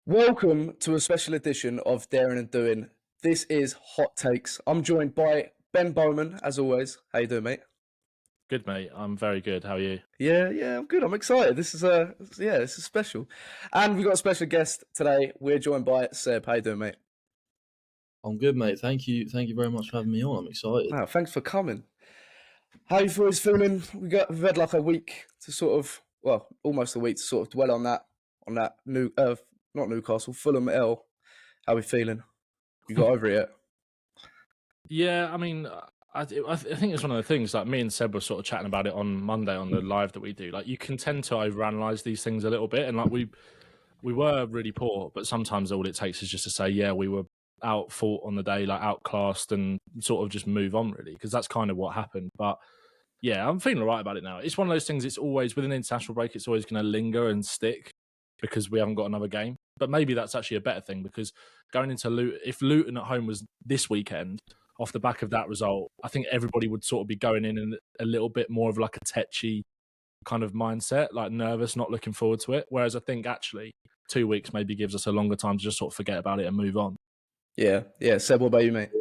Welcome to a special edition of Daring and Doing. This is Hot Takes. I'm joined by Ben Bowman, as always. How you doing, mate? Good, mate. I'm very good. How are you? Yeah, I'm good. I'm excited. This is special. And we've got a special guest today. We're joined by Seb. How you doing, mate? I'm good, mate. Thank you very much for having me on. I'm excited. Wow, thanks for coming. How you boys feeling? We've had like a week to almost a week to sort of dwell on that not Newcastle, Fulham L. How are we feeling? You got over it yet? Yeah, I mean, I think it's one of the things, like me and Seb were sort of chatting about it on Monday on the live that we do. Like, you can tend to overanalyze these things a little bit, and like we were really poor, but sometimes all it takes is just to say, yeah, we were outfought on the day, like outclassed, and sort of just move on, really, because that's kind of what happened. But yeah, I'm feeling all right about it now. It's one of those things, it's always, with an international break, it's always going to linger and stick because we haven't got another game. But maybe that's actually a better thing, because going into Luton, if Luton at home was this weekend, off the back of that result, I think everybody would sort of be going in a little bit more of like a tetchy kind of mindset, like nervous, not looking forward to it. Whereas I think actually 2 weeks maybe gives us a longer time to just sort of forget about it and move on. Yeah. Seb, what about you, mate?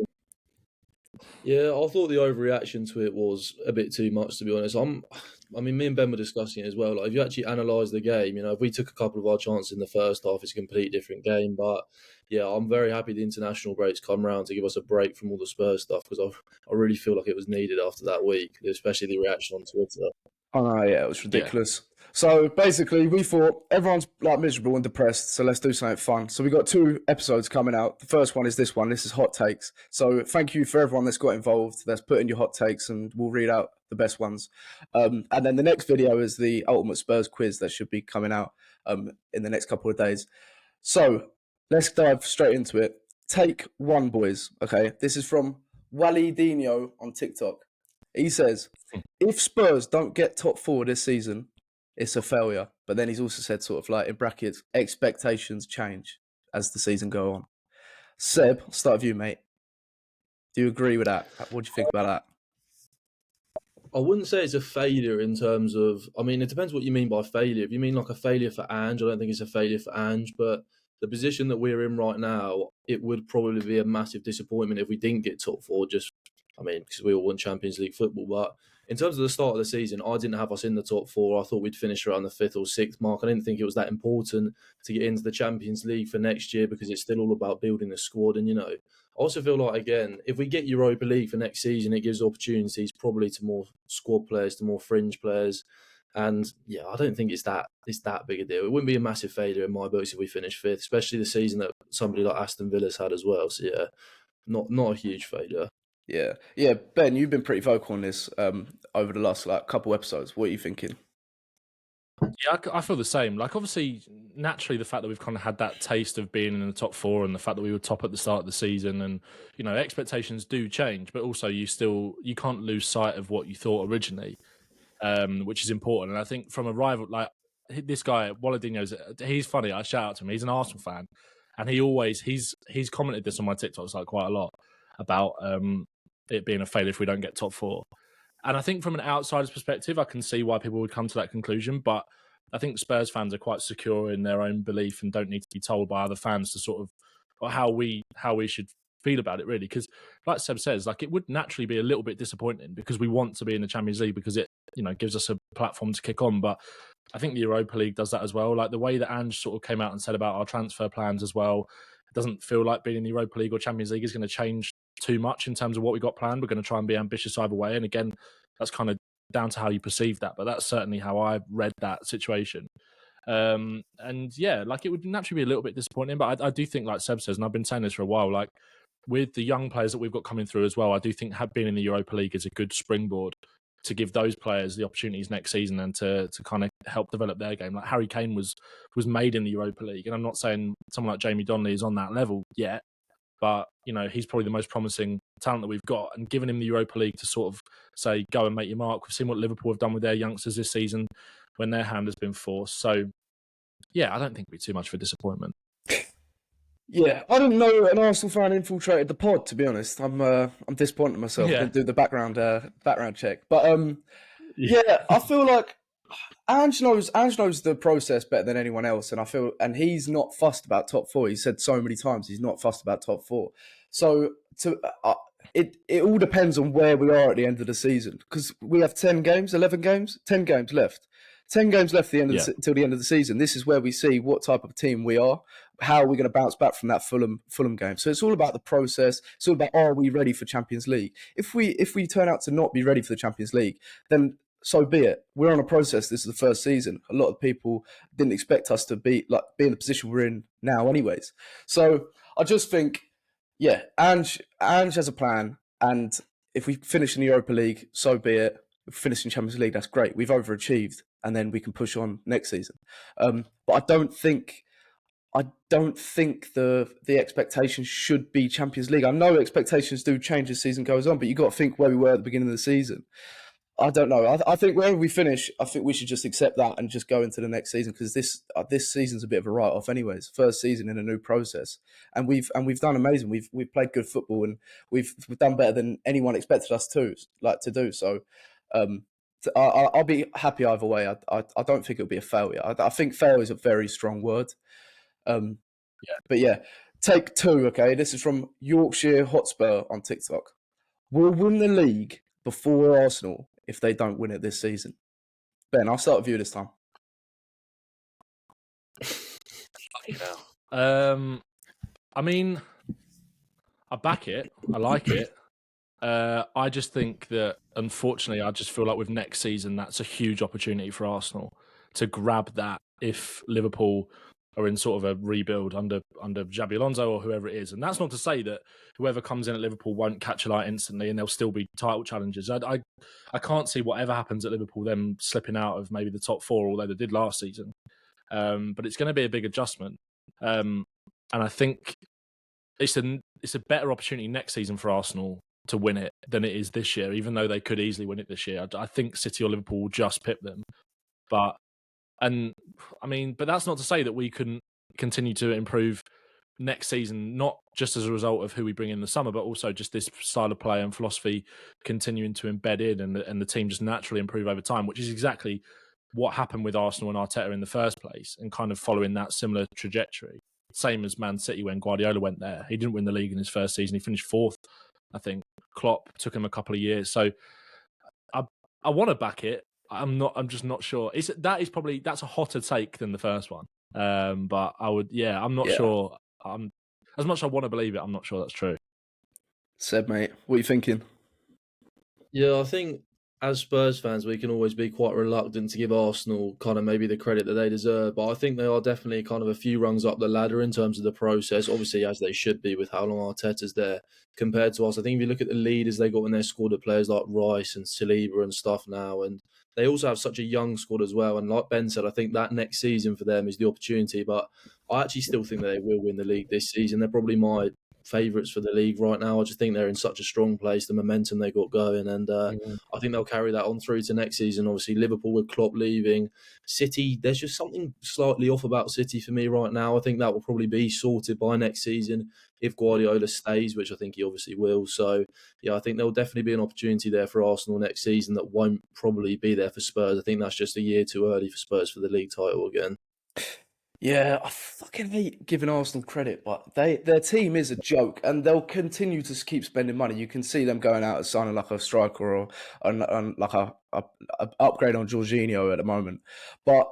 Yeah, I thought the overreaction to it was a bit too much, to be honest. Me and Ben were discussing it as well. Like, if you actually analyse the game, if we took a couple of our chances in the first half, it's a completely different game. But yeah, I'm very happy the international breaks come round to give us a break from all the Spurs stuff, because I really feel like it was needed after that week, especially the reaction on Twitter. Oh no, yeah, it was ridiculous. Yeah. So basically, we thought everyone's like miserable and depressed, so let's do something fun. So we got 2 episodes coming out. The first one is this one. This is Hot Takes. So thank you for everyone that's got involved, that's put in your hot takes, and we'll read out the best ones. And then the next video is the Ultimate Spurs quiz that should be coming out in the next couple of days. So let's dive straight into it. Take 1, boys. Okay, this is from Wally Dino on TikTok. He says, if Spurs don't get top 4 this season, it's a failure. But then he's also said, sort of like in brackets, expectations change as the season go on. Seb, I'll start with you, mate. Do you agree with that? What do you think about that? I wouldn't say it's a failure in terms of, it depends what you mean by failure. If you mean like a failure for Ange, I don't think it's a failure for Ange, but the position that we're in right now, it would probably be a massive disappointment if we didn't get top 4, because we all won Champions League football. But in terms of the start of the season, I didn't have us in the top 4. I thought we'd finish around the 5th or 6th mark. I didn't think it was that important to get into the Champions League for next year, because it's still all about building the squad. And, I also feel like, again, if we get Europa League for next season, it gives opportunities probably to more squad players, to more fringe players. And yeah, I don't think it's that big a deal. It wouldn't be a massive failure in my books if we finish 5th, especially the season that somebody like Aston Villa's had as well. So yeah, not a huge failure. Yeah. Ben, you've been pretty vocal on this over the last couple episodes. What are you thinking? Yeah, I feel the same. Like, obviously, naturally, the fact that we've kind of had that taste of being in the top 4 and the fact that we were top at the start of the season, and expectations do change, but also you can't lose sight of what you thought originally, which is important. And I think from a rival, like this guy Waladino's, he's funny. I shout out to him. He's an Arsenal fan, and he's commented this on my TikToks like quite a lot about it being a failure if we don't get top 4. And I think from an outsider's perspective, I can see why people would come to that conclusion. But I think Spurs fans are quite secure in their own belief and don't need to be told by other fans to sort of how we should feel about it, really. Because like Seb says, like, it would naturally be a little bit disappointing because we want to be in the Champions League, because it gives us a platform to kick on. But I think the Europa League does that as well. Like, the way that Ange sort of came out and said about our transfer plans as well, it doesn't feel like being in the Europa League or Champions League is going to change too much in terms of what we got planned. We're going to try and be ambitious either way. And again, that's kind of down to how you perceive that, but that's certainly how I read that situation. And yeah, like, it would naturally be a little bit disappointing, but I do think, like Seb says, and I've been saying this for a while, like, with the young players that we've got coming through as well, I do think being in the Europa League is a good springboard to give those players the opportunities next season and to kind of help develop their game. Like, Harry Kane was made in the Europa League, and I'm not saying someone like Jamie Donnelly is on that level yet, but he's probably the most promising talent that we've got, and giving him the Europa League to sort of say, go and make your mark. We've seen what Liverpool have done with their youngsters this season when their hand has been forced. So yeah, I don't think it'd be too much of a disappointment. Yeah, I didn't know an Arsenal fan infiltrated the pod, to be honest. I'm disappointed in myself. I didn't do the background check. But yeah, I feel like Ange knows the process better than anyone else, and he's not fussed about top four. He said so many times he's not fussed about top four. So it all depends on where we are at the end of the season, because we have 10 games, 11 games, 10 games left. 10 games left till the end of the season. This is where we see what type of team we are, how we're going to bounce back from that Fulham game. So it's all about the process. It's all about, are we ready for Champions League? If we turn out to not be ready for the Champions League, then so be it. We're on a process. This is the first season. A lot of people didn't expect us to be in the position we're in now anyways. So I just think, yeah, Ange has a plan, and if we finish in the Europa League, so be it. If we finish in Champions League, that's great. We've overachieved, and then we can push on next season. But I don't think the expectations should be Champions League. I know expectations do change as the season goes on, but you've got to think where we were at the beginning of the season. I don't know. I think wherever we finish, I think we should just accept that and just go into the next season, because this season's a bit of a write-off anyways. First season in a new process, and we've done amazing. We've played good football, and we've done better than anyone expected us to do. So I'll be happy either way. I don't think it'll be a failure. I think failure is a very strong word. But yeah, take two. Okay, this is from Yorkshire Hotspur on TikTok. We'll win the league before Arsenal if they don't win it this season. Ben, I'll start with you this time. I mean, I back it. I like it. I just think that, unfortunately, I just feel like with next season, that's a huge opportunity for Arsenal to grab that if Liverpool are in sort of a rebuild under Xabi Alonso or whoever it is. And that's not to say that whoever comes in at Liverpool won't catch a light instantly and there'll still be title challenges. I can't see whatever happens at Liverpool, them slipping out of maybe the top four, although they did last season. But it's going to be a big adjustment. And I think it's a better opportunity next season for Arsenal to win it than it is this year, even though they could easily win it this year. I think City or Liverpool will just pip them. But that's not to say that we couldn't continue to improve next season, not just as a result of who we bring in the summer, but also just this style of play and philosophy continuing to embed in, and the team just naturally improve over time, which is exactly what happened with Arsenal and Arteta in the first place, and kind of following that similar trajectory. Same as Man City when Guardiola went there. He didn't win the league in his first season. He finished fourth, I think. Klopp took him a couple of years. So I want to back it. I'm just not sure. That's a hotter take than the first one. But I'm not sure. As much as I want to believe it, I'm not sure that's true. Seb, mate, what are you thinking? Yeah, I think as Spurs fans, we can always be quite reluctant to give Arsenal kind of maybe the credit that they deserve. But I think they are definitely kind of a few rungs up the ladder in terms of the process, obviously, as they should be with how long Arteta's there compared to us. I think if you look at the leaders they got when they scored at players like Rice and Saliba and stuff now, and they also have such a young squad as well. And like Ben said, I think that next season for them is the opportunity. But I actually still think that they will win the league this season. They're probably my favourites for the league right now. I just think they're in such a strong place, the momentum they got going. And I think they'll carry that on through to next season. Obviously, Liverpool with Klopp leaving. City, there's just something slightly off about City for me right now. I think that will probably be sorted by next season if Guardiola stays, which I think he obviously will. So, yeah, I think there'll definitely be an opportunity there for Arsenal next season that won't probably be there for Spurs. I think that's just a year too early for Spurs for the league title again. Yeah, I fucking hate giving Arsenal credit, but their team is a joke, and they'll continue to keep spending money. You can see them going out and signing like a striker or like a upgrade on Jorginho at the moment. But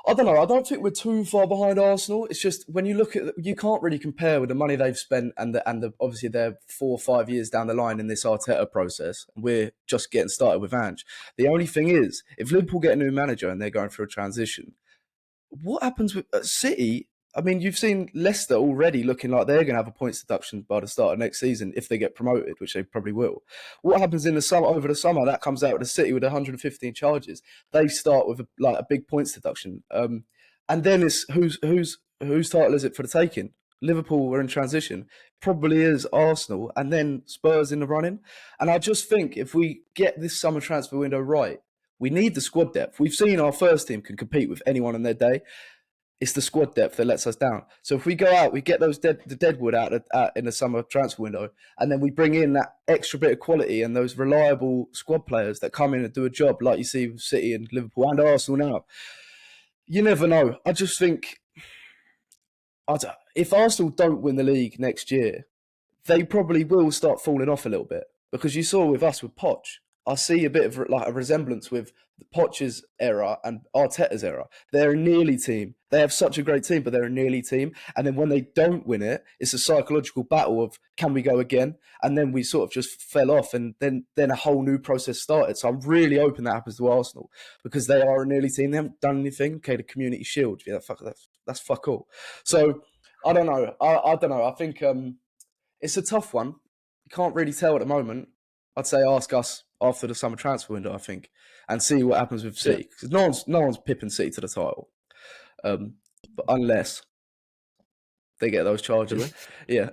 I don't know. I don't think we're too far behind Arsenal. It's just when you look at, you can't really compare with the money they've spent and obviously they're 4 or 5 years down the line in this Arteta process. We're just getting started with Ange. The only thing is, if Liverpool get a new manager and they're going through a transition, what happens with City? I mean, you've seen Leicester already looking like they're going to have a points deduction by the start of next season if they get promoted, which they probably will. What happens in the summer? Over the summer, that comes out with the City with 115 charges. They start with a big points deduction, and then it's whose title is it for the taking? Liverpool were in transition, probably is Arsenal, and then Spurs in the running. And I just think if we get this summer transfer window right, we need the squad depth. We've seen our first team can compete with anyone in their day. it's the squad depth that lets us down. So if we go out, we get the deadwood out in the summer transfer window, and then we bring in that extra bit of quality and those reliable squad players that come in and do a job like you see with City and Liverpool and Arsenal now. You never know. I just think if Arsenal don't win the league next year, they probably will start falling off a little bit, because you saw with us with Poch. I see a bit of like a resemblance with Poch's era and Arteta's era. They're a nearly team. They have such a great team, but they're a nearly team. And then when they don't win it, it's a psychological battle of, can we go again? And then we sort of just fell off, and then a whole new process started. So I'm really hoping that happens to Arsenal, because they are a nearly team. They haven't done anything. Okay, the Community Shield. Yeah, that's fuck all. So I don't know. I don't know. I think it's a tough one. You can't really tell at the moment. I'd say ask us after the summer transfer window, I think, and see what happens with City. Because no one's pipping City to the title, but unless they get those charges. Yeah.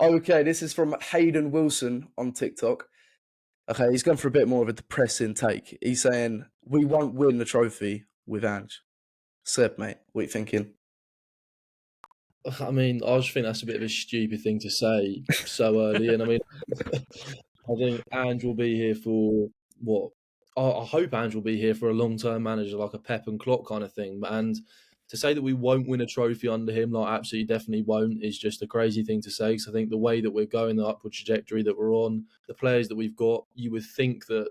Okay, this is from Hayden Wilson on TikTok. Okay, he's going for a bit more of a depressing take. He's saying, we won't win the trophy with Ange. Seb, mate, what are you thinking? I mean, I just think that's a bit of a stupid thing to say so early. And I mean, I think Ange will be here for what? I hope Ange will be here for a long-term manager, like a Pep and Klopp kind of thing. And to say that we won't win a trophy under him, like absolutely definitely won't, is just a crazy thing to say. Because I think the way that we're going, the upward trajectory that we're on, the players that we've got, you would think that,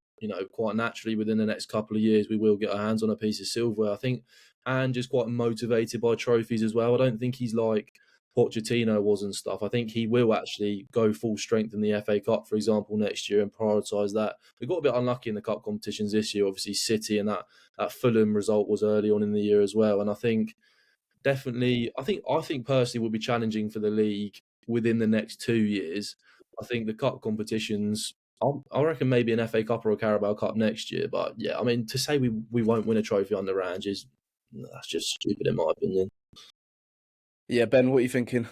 quite naturally within the next couple of years, we will get our hands on a piece of silverware. I think Ange is quite motivated by trophies as well. I don't think he's like Pochettino was and stuff. I think he will actually go full strength in the FA Cup, for example, next year and prioritise that. We got a bit unlucky in the cup competitions this year, obviously City, and that Fulham result was early on in the year as well. And I think definitely, I think personally we'll be challenging for the league within the next 2 years. I think the cup competitions, I reckon maybe an FA Cup or a Carabao Cup next year. But yeah, I mean, to say we won't win a trophy under Ange that's just stupid in my opinion. Yeah, Ben, what are you thinking? Do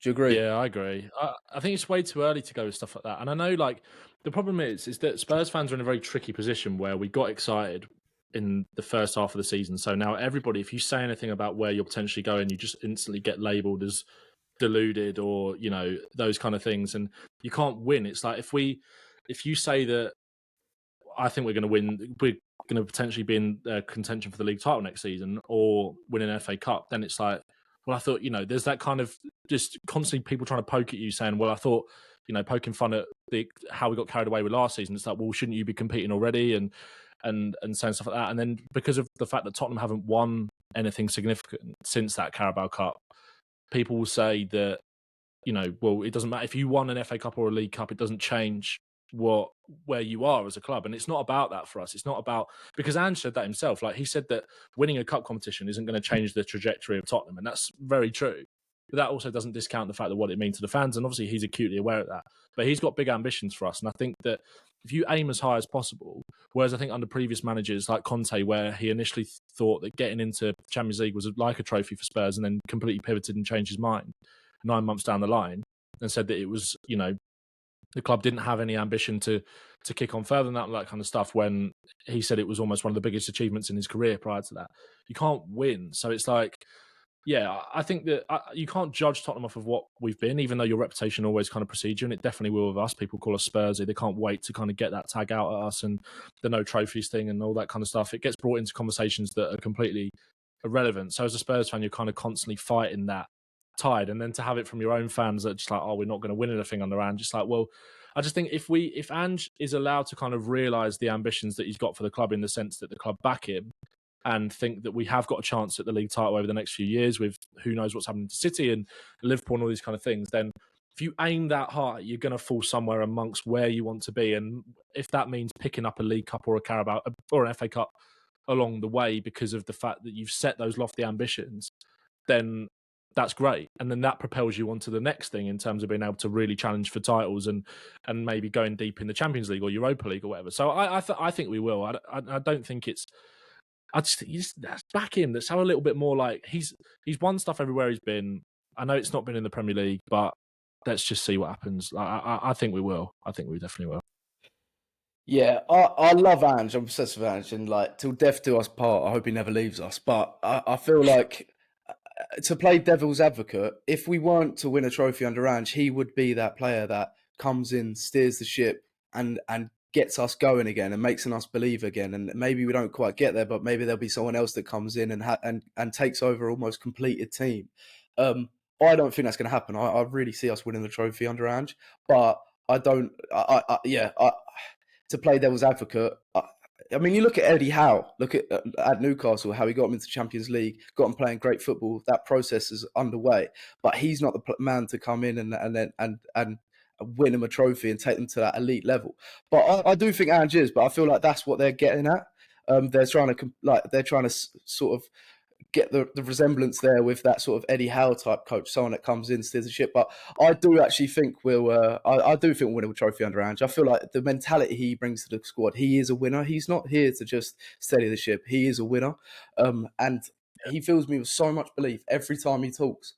you agree? Yeah, I agree. I think it's way too early to go with stuff like that. And I know, like, the problem is that Spurs fans are in a very tricky position where we got excited in the first half of the season. So now everybody, if you say anything about where you're potentially going, you just instantly get labelled as deluded or, those kind of things. And you can't win. It's like if you say that I think we're going to win, we're going to potentially be in contention for the league title next season or win an FA Cup, then it's like, well, I thought, there's that kind of just constantly people trying to poke at you saying, well, I thought, poking fun at how we got carried away with last season. It's like, well, shouldn't you be competing already? And saying stuff like that. And then because of the fact that Tottenham haven't won anything significant since that Carabao Cup, people will say that, well, it doesn't matter. If you won an FA Cup or a League Cup, it doesn't change where you are as a club. And it's not about that for us. It's not about, because Ange said that himself. Like, he said that winning a cup competition isn't going to change the trajectory of Tottenham, and that's very true. But that also doesn't discount the fact of what it means to the fans, and obviously he's acutely aware of that. But he's got big ambitions for us, and I think that if you aim as high as possible, whereas I think under previous managers like Conte, where he initially thought that getting into Champions League was like a trophy for Spurs, and then completely pivoted and changed his mind 9 months down the line and said that it was, the club didn't have any ambition to kick on further than that, that kind of stuff, when he said it was almost one of the biggest achievements in his career prior to that. You can't win. So it's like, yeah, I think that you can't judge Tottenham off of what we've been, even though your reputation always kind of precedes you, and it definitely will with us. People call us Spursy. They can't wait to kind of get that tag out at us and the no trophies thing and all that kind of stuff. It gets brought into conversations that are completely irrelevant. So as a Spurs fan, you're kind of constantly fighting that tide, and then to have it from your own fans that just like, oh, we're not going to win anything under Ange. Just like, well, I just think if Ange is allowed to kind of realise the ambitions that he's got for the club, in the sense that the club back him, and think that we have got a chance at the league title over the next few years with who knows what's happening to City and Liverpool and all these kind of things, then if you aim that high, you're going to fall somewhere amongst where you want to be. And if that means picking up a League Cup or a Carabao or an FA Cup along the way because of the fact that you've set those lofty ambitions, then that's great. And then that propels you on to the next thing in terms of being able to really challenge for titles and maybe going deep in the Champions League or Europa League or whatever. So I think we will. I don't think it's... I just back him. Let's have a little bit more like he's won stuff everywhere he's been. I know it's not been in the Premier League, but let's just see what happens. I think we will. I think we definitely will. Yeah, I love Ange. I'm obsessed with Ange, and like till death do us part. I hope he never leaves us. But I feel like to play devil's advocate, if we weren't to win a trophy under Ange, he would be that player that comes in, steers the ship, and gets us going again and makes us believe again. And maybe we don't quite get there, but maybe there'll be someone else that comes in and takes over almost completed team. I don't think that's going to happen. I really see us winning the trophy under Ange, but I don't. To play devil's advocate, I mean, you look at Eddie Howe, look at Newcastle, how he got him into Champions League, got him playing great football. That process is underway, but he's not the man to come in and win him a trophy and take them to that elite level. But I do think Ange is, but I feel like that's what they're getting at. They're trying to sort of get the resemblance there with that sort of Eddie Howe type coach, someone that comes in, steers the ship. But I do actually think I do think we'll win a trophy under Ange. I feel like the mentality he brings to the squad, he is a winner. He's not here to just steady the ship. He is a winner. And he fills me with so much belief every time he talks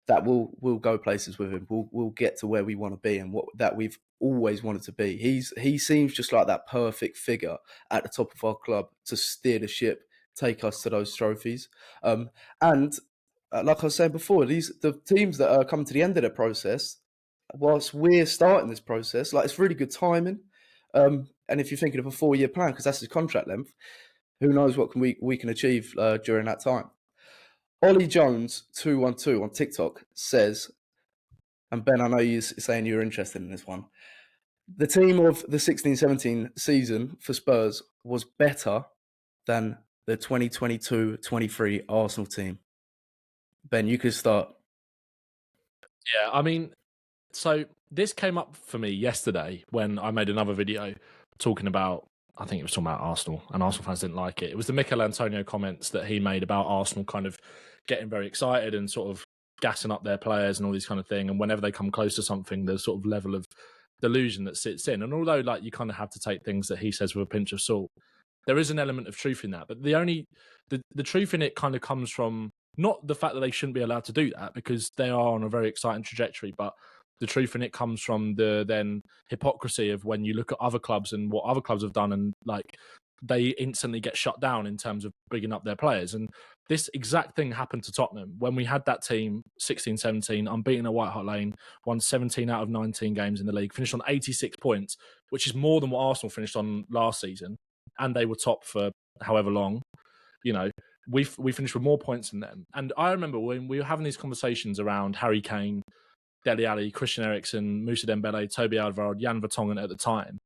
that we'll go places with him. We'll get to where we want to be and that we've always wanted to be. He seems just like that perfect figure at the top of our club to steer the ship, take us to those trophies. And like I was saying before, the teams that are coming to the end of the process, whilst we're starting this process, like it's really good timing. And if you're thinking of a 4-year plan, because that's his contract length, who knows what we can achieve during that time. Ollie Jones 212 on TikTok says, and Ben, I know you're saying you're interested in this one. The team of the 16-17 season for Spurs was better than the 2022-23 Arsenal team. Ben, you could start. Yeah, I mean, so this came up for me yesterday when I made another video talking about, I think it was talking about Arsenal, and Arsenal fans didn't like it. It was the Mikel Antonio comments that he made about Arsenal kind of getting very excited and sort of gassing up their players and all these kind of thing. And whenever they come close to something, there's sort of level of delusion that sits in. And although like you kind of have to take things that he says with a pinch of salt, there is an element of truth in that. But the truth in it kind of comes from not the fact that they shouldn't be allowed to do that, because they are on a very exciting trajectory, but the truth in it comes from the then hypocrisy of when you look at other clubs and what other clubs have done, and like they instantly get shut down in terms of bringing up their players. And this exact thing happened to Tottenham when we had that team 16-17 unbeaten at White Hart Lane, won 17 out of 19 games in the league, finished on 86 points, which is more than what Arsenal finished on last season, and they were top for however long. You know, we finished with more points than them. And I remember when we were having these conversations around Harry Kane, Dele Alli, Christian Eriksen, Moussa Dembele, Toby Alderweireld, Jan Vertonghen at the time,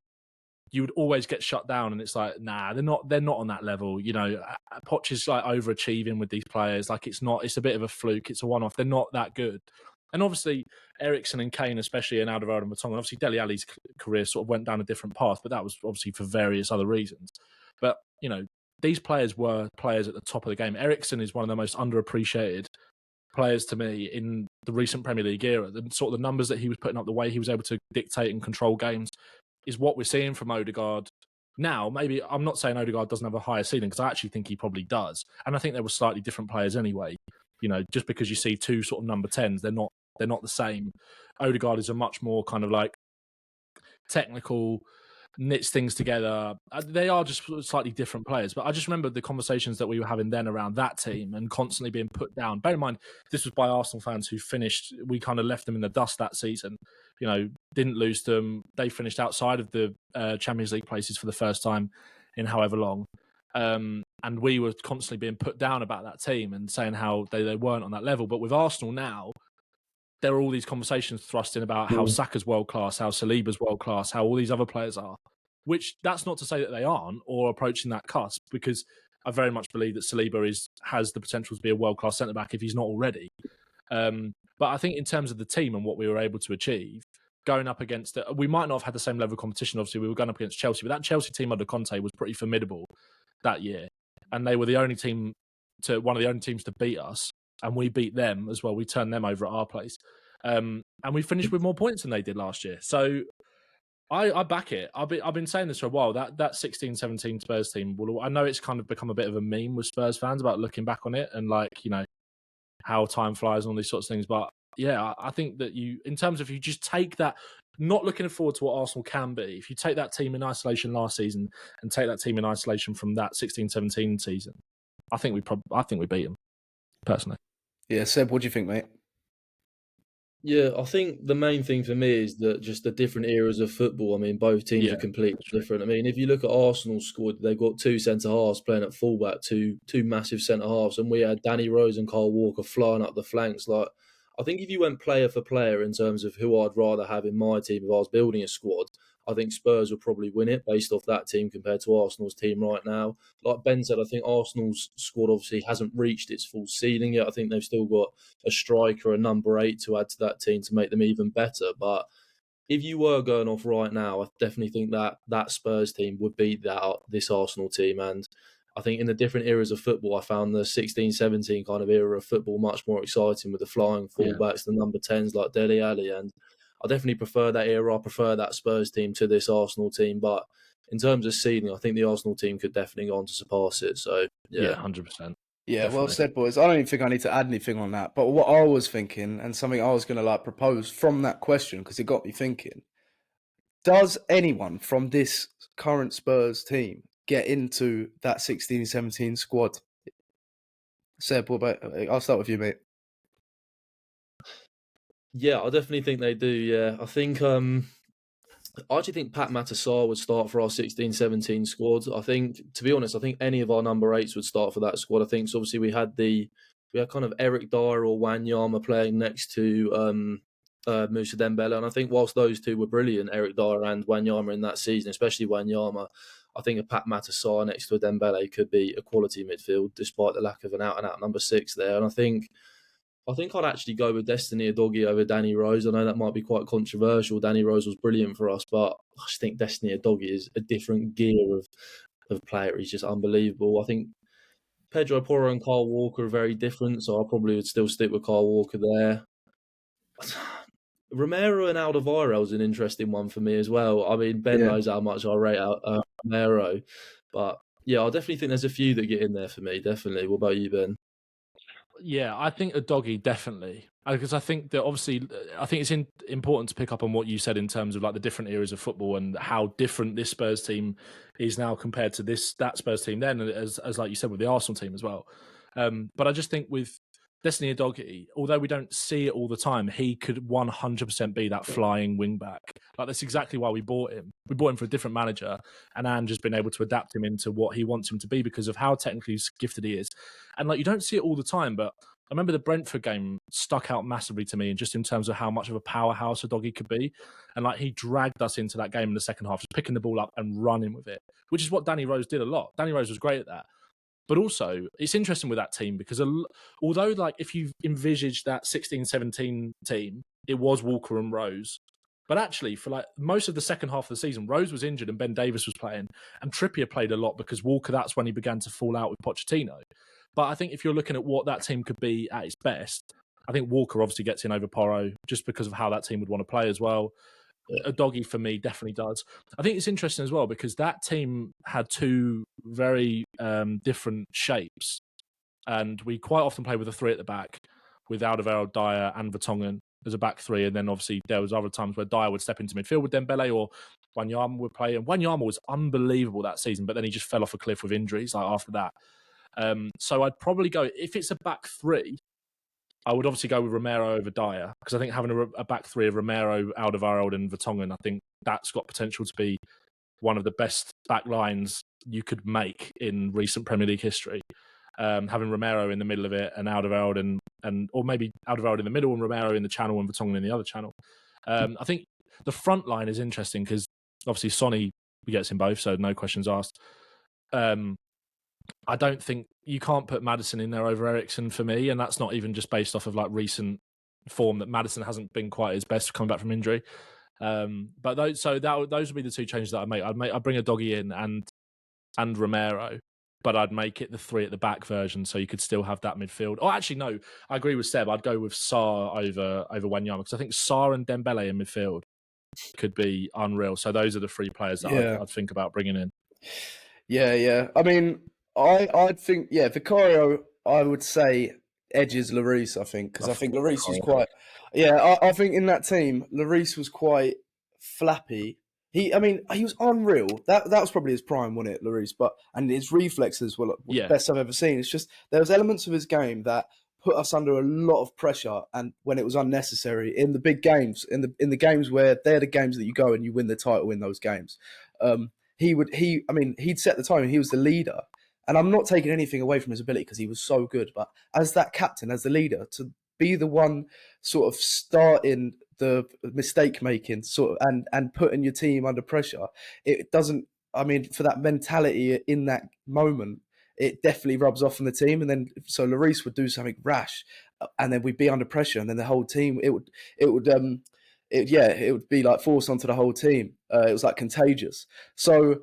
you would always get shut down, and it's like, nah, they're not on that level. You know, Poch is like overachieving with these players. Like it's a bit of a fluke. It's a one-off. They're not that good. And obviously Eriksen and Kane, especially, and Alderweireld and Vertonghen, obviously Dele Alli's career sort of went down a different path, but that was obviously for various other reasons. But, you know, these players were players at the top of the game. Eriksen is one of the most underappreciated players to me in the recent Premier League era. The sort of the numbers that he was putting up, the way he was able to dictate and control games, is what we're seeing from Odegaard now. Maybe I'm not saying Odegaard doesn't have a higher ceiling, because I actually think he probably does. And I think they were slightly different players anyway. You know, just because you see two sort of number 10s, they're not the same. Odegaard is a much more kind of like technical, knits things together. They are just slightly different players. But I just remember the conversations that we were having then around that team and constantly being put down. Bear in mind, this was by Arsenal fans who finished, we kind of left them in the dust that season. You know, didn't lose to them. They finished outside of the Champions League places for the first time in however long. And we were constantly being put down about that team and saying how they weren't on that level. But with Arsenal now, there are all these conversations thrust in about how Saka's world class, how Saliba's world class, how all these other players are, which that's not to say that they aren't or approaching that cusp, because I very much believe that Saliba has the potential to be a world class centre back if he's not already. But I think in terms of the team and what we were able to achieve, going up against it, we might not have had the same level of competition. Obviously, we were going up against Chelsea, but that Chelsea team under Conte was pretty formidable that year, and they were one of the only teams to beat us. And we beat them as well. We turned them over at our place. And we finished with more points than they did last year. So I back it. I've been saying this for a while. That 16-17 Spurs team, I know it's kind of become a bit of a meme with Spurs fans about looking back on it and like, you know, how time flies and all these sorts of things. But yeah, I think that in terms of you just take that, not looking forward to what Arsenal can be. If you take that team in isolation last season and take that team in isolation from that 16-17 season, I think we beat them, personally. Yeah, Seb, what do you think, mate? Yeah, I think the main thing for me is that just the different eras of football. I mean, both teams Yeah, are completely different. I mean, if you look at Arsenal's squad, they've got two centre halves playing at fullback, two massive centre halves, and we had Danny Rose and Kyle Walker flying up the flanks. Like, I think if you went player for player in terms of who I'd rather have in my team if I was building a squad, I think Spurs would probably win it based off that team compared to Arsenal's team right now. Like Ben said, I think Arsenal's squad obviously hasn't reached its full ceiling yet. I think they've still got a striker, a number 8 to add to that team to make them even better. But if you were going off right now, I definitely think that Spurs team would beat this Arsenal team. And I think in the different eras of football, I found the 16-17 kind of era of football much more exciting with the flying fullbacks, the number 10s like Dele Alli. And I definitely prefer that era. I prefer that Spurs team to this Arsenal team. But in terms of seeding, I think the Arsenal team could definitely go on to surpass it. So, Yeah, 100%. Yeah, Definitely. well said, boys. I don't even think I need to add anything on that. But what I was thinking, and something I was going to propose from that question, because it got me thinking, does anyone from this current Spurs team get into that 16-17 squad? Seb, what about, I'll start with you, mate. Yeah, I definitely think they do. Yeah, I actually think Pat Matasar would start for our 16-17 squad. I think, to be honest, I think any of our number 8s would start for that squad. I think so obviously we had kind of Eric Dyer or Wanyama playing next to Moussa Dembele, and I think whilst those two were brilliant, Eric Dyer and Wanyama in that season, especially Wanyama, I think a Pat Matasar next to a Dembele could be a quality midfield despite the lack of an out-and-out number 6 there. And I think I'd actually go with Destiny Udogie over Danny Rose. I know that might be quite controversial. Danny Rose was brilliant for us, but I just think Destiny Udogie is a different gear of player. He's just unbelievable. I think Pedro Porro and Kyle Walker are very different, so I probably would still stick with Kyle Walker there. Romero and Alderweireld is an interesting one for me as well. I mean, Ben knows how much I rate Romero, but yeah, I definitely think there's a few that get in there for me. Definitely. What about you, Ben? Yeah, I think Udogie definitely, because I think that obviously, I think it's important to pick up on what you said in terms of like the different eras of football and how different this Spurs team is now compared to that Spurs team then, as like you said with the Arsenal team as well. But I just think with Destiny Udogie, although we don't see it all the time, he could 100% be that flying wing back. Like that's exactly why we bought him. We bought him for a different manager, and Ange has been able to adapt him into what he wants him to be because of how technically gifted he is. And like you don't see it all the time, but I remember the Brentford game stuck out massively to me, and just in terms of how much of a powerhouse Udogie could be, and like he dragged us into that game in the second half, just picking the ball up and running with it, which is what Danny Rose did a lot. Danny Rose was great at that. But also, it's interesting with that team because although, like, if you envisaged that 16-17 team, it was Walker and Rose. But actually, for like most of the second half of the season, Rose was injured and Ben Davies was playing, and Trippier played a lot because Walker, that's when he began to fall out with Pochettino. But I think if you're looking at what that team could be at its best, I think Walker obviously gets in over Porro just because of how that team would want to play as well. Udogie for me definitely does. I think it's interesting as well because that team had two very different shapes, and we quite often play with a 3 at the back with Alderweireld, Dyer and Vertonghen as a back 3, and then obviously there was other times where Dyer would step into midfield with Dembele or Wanyama would play, and Wanyama was unbelievable that season, but then he just fell off a cliff with injuries like after that. So I'd probably go, if it's a back 3, I would obviously go with Romero over Dyer because I think having a back 3 of Romero, Alderweireld and Vertonghen, I think that's got potential to be one of the best back lines you could make in recent Premier League history. Having Romero in the middle of it and Alderweireld or maybe Alderweireld in the middle and Romero in the channel and Vertonghen in the other channel. I think the front line is interesting because obviously Sonny gets in both, so no questions asked. I don't think you can't put Maddison in there over Eriksen for me, and that's not even just based off of like recent form that Maddison hasn't been quite his best coming back from injury. But those would be the two changes that I'd make. I'd bring Udogie in and Romero, but I'd make it the 3 at the back version so you could still have that midfield. Oh, actually, no, I agree with Seb. I'd go with Sarr over Wanyama because I think Sarr and Dembele in midfield could be unreal. So those are the 3 players that I'd think about bringing in. Yeah. I mean, I'd think, Vicario, I would say edges Lloris, I think, because I think Lloris is quite... Yeah, I think in that team, Lloris was quite flappy. He was unreal. That was probably his prime, wasn't it, Lloris? And his reflexes were the best I've ever seen. It's just there was elements of his game that put us under a lot of pressure, and when it was unnecessary in the big games, in the games where they're the games that you go and you win the title in those games. He'd set the time and he was the leader. And I'm not taking anything away from his ability because he was so good. But as that captain, as the leader, to be the one sort of starting the mistake making and putting your team under pressure, it doesn't. I mean, for that mentality in that moment, it definitely rubs off on the team. And then so Lloris would do something rash, and then we'd be under pressure, and then the whole team it would be like forced onto the whole team. It was like contagious. So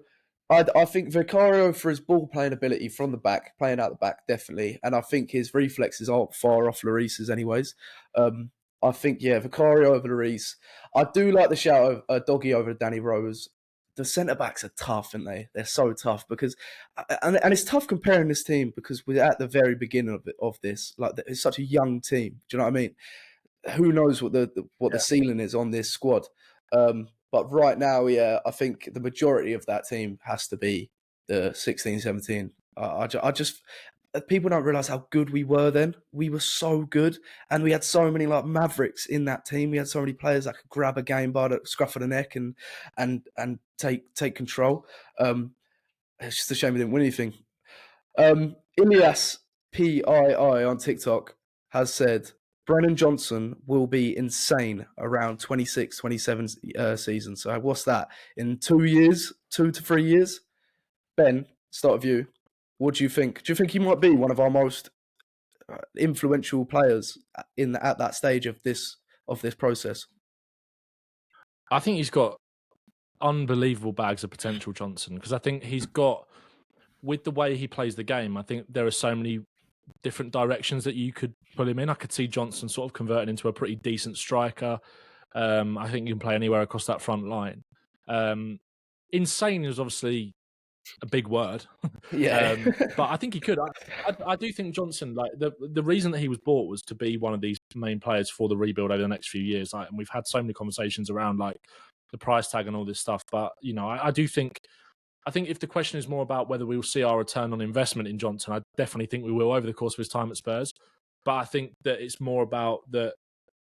I think Vicario, for his ball playing ability from the back, playing out the back, definitely. And I think his reflexes aren't far off Lloris's anyways. I think, Vicario over Lloris. I do like the shout of Doggy over Danny Rose. The centre-backs are tough, aren't they? They're so tough because... And it's tough comparing this team because we're at the very beginning of this. Like, it's such a young team. Do you know what I mean? Who knows what the ceiling is on this squad? But right now, I think the majority of that team has to be the 16-17. I just people don't realise how good we were then. We were so good, and we had so many like mavericks in that team. We had so many players that could grab a game by the scruff of the neck and take control. It's just a shame we didn't win anything. Ilias PII on TikTok has said Brennan Johnson will be insane around 26, 27 season. So what's that? In 2 years, 2 to 3 years? Ben, start with you. What do you think? Do you think he might be one of our most influential players at that stage of this process? I think he's got unbelievable bags of potential, Johnson, because I think he's got, with the way he plays the game, I think there are so many different directions that you could put him in. I could see Johnson sort of converting into a pretty decent striker. I think you can play anywhere across that front line. Insane is obviously a big word. Yeah. But I think he could. I do think Johnson, like the reason that he was bought was to be one of these main players for the rebuild over the next few years. And we've had so many conversations around like the price tag and all this stuff. But, you know, I think if the question is more about whether we will see our return on investment in Johnson, I definitely think we will over the course of his time at Spurs. But I think that it's more about that.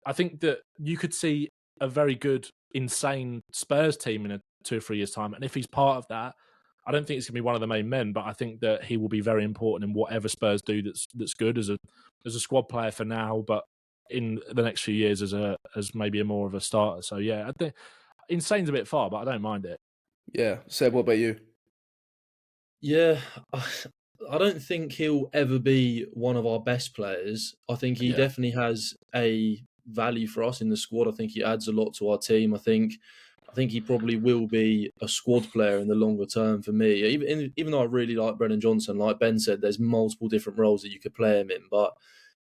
I think that you could see a very good, insane Spurs team in 2 or 3 years' time. And if he's part of that, I don't think it's going to be one of the main men, but I think that he will be very important in whatever Spurs do that's good as a squad player for now, but in the next few years as maybe more of a starter. So yeah, I think insane's a bit far, but I don't mind it. Yeah. Seb, what about you? Yeah, I don't think he'll ever be one of our best players. I think he definitely has a value for us in the squad. I think he adds a lot to our team. I think he probably will be a squad player in the longer term for me. Even though I really like Brennan Johnson, like Ben said, there's multiple different roles that you could play him in. But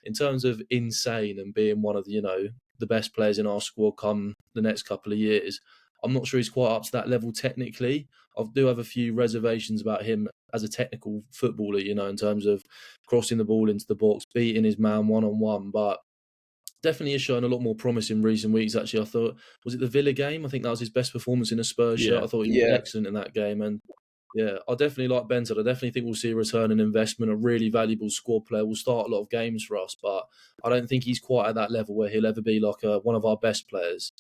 in terms of insane and being one of the best players in our squad come the next couple of years, I'm not sure he's quite up to that level technically. I do have a few reservations about him as a technical footballer, in terms of crossing the ball into the box, beating his man one-on-one, but definitely has shown a lot more promise in recent weeks, actually. I thought, was it the Villa game? I think that was his best performance in a Spurs shirt. I thought he was excellent in that game. And yeah, I definitely, like Ben said, I definitely think we'll see a return in investment, a really valuable squad player. Will start a lot of games for us, but I don't think he's quite at that level where he'll ever be like one of our best players.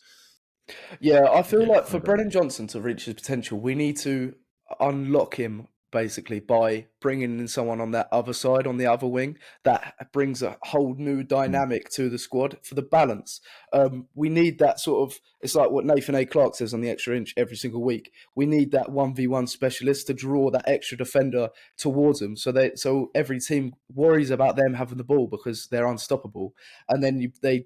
Yeah, I feel like for Brennan Johnson to reach his potential, we need to unlock him basically by bringing in someone on that other side, on the other wing, that brings a whole new dynamic to the squad for the balance. We need that sort of, it's like what Nathan A. Clark says on the Extra Inch every single week. We need that 1v1 specialist to draw that extra defender towards them, so every team worries about them having the ball because they're unstoppable, and then they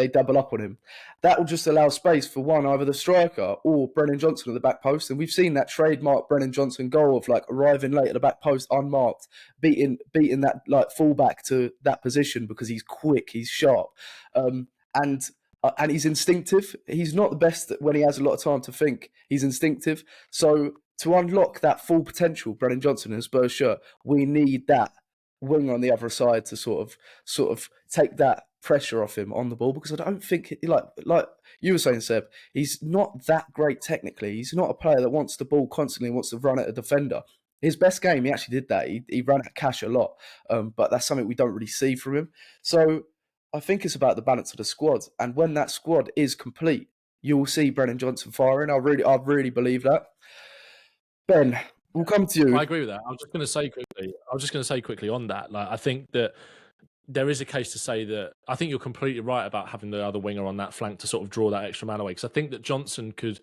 double up on him. That will just allow space for either the striker or Brennan Johnson at the back post. And we've seen that trademark Brennan Johnson goal of like arriving late at the back post unmarked, beating that like fullback to that position because he's quick, he's sharp, and he's instinctive. He's not the best when he has a lot of time to think. He's instinctive. So to unlock that full potential, Brennan Johnson in a Spurs shirt, we need that wing on the other side to sort of take that pressure off him on the ball, because I don't think, like you were saying, Seb, he's not that great technically. He's not a player that wants the ball constantly, wants to run at a defender. His best game, he actually did that. He ran at Cash a lot, but that's something we don't really see from him. So I think it's about the balance of the squad, and when that squad is complete, you will see Brennan Johnson firing. I really believe that. Ben, we'll come to you. I agree with that. I was just going to say quickly on that. Like, I think that there is a case to say that I think you're completely right about having the other winger on that flank to sort of draw that extra man away. Because I think that Johnson could,